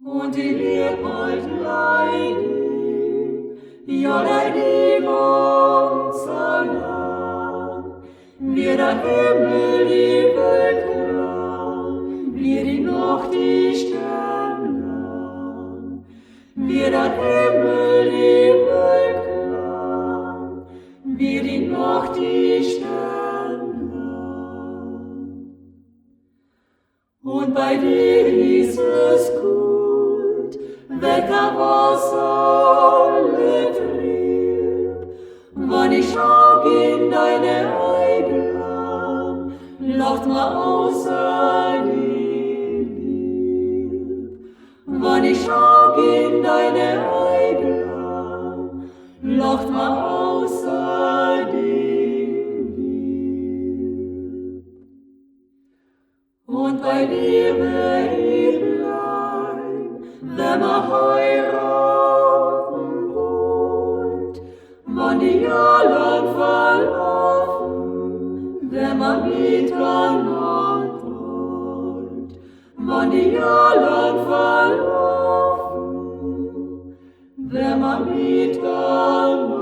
Und die Leopold leiden, ja, der Liebung so lang, wie der Himmel die Wolken lang, wie die Nacht die Sterne lang, wie der Himmel die Wolken lang, wie die Nacht die Sterne lang. Und bei dir ist es gut, Wetter Wasser trieb, wann ich schau in deine Augen an, lacht ma außer die Lieb. Wann ich schau in deine Augen an, lacht ma außer die Lieb. Und bei Liebe wenn man heiraten wollt, wann die Jahre verlaufen, wenn man miteinander wollt, wann die Jahre verlaufen, wenn man miteinander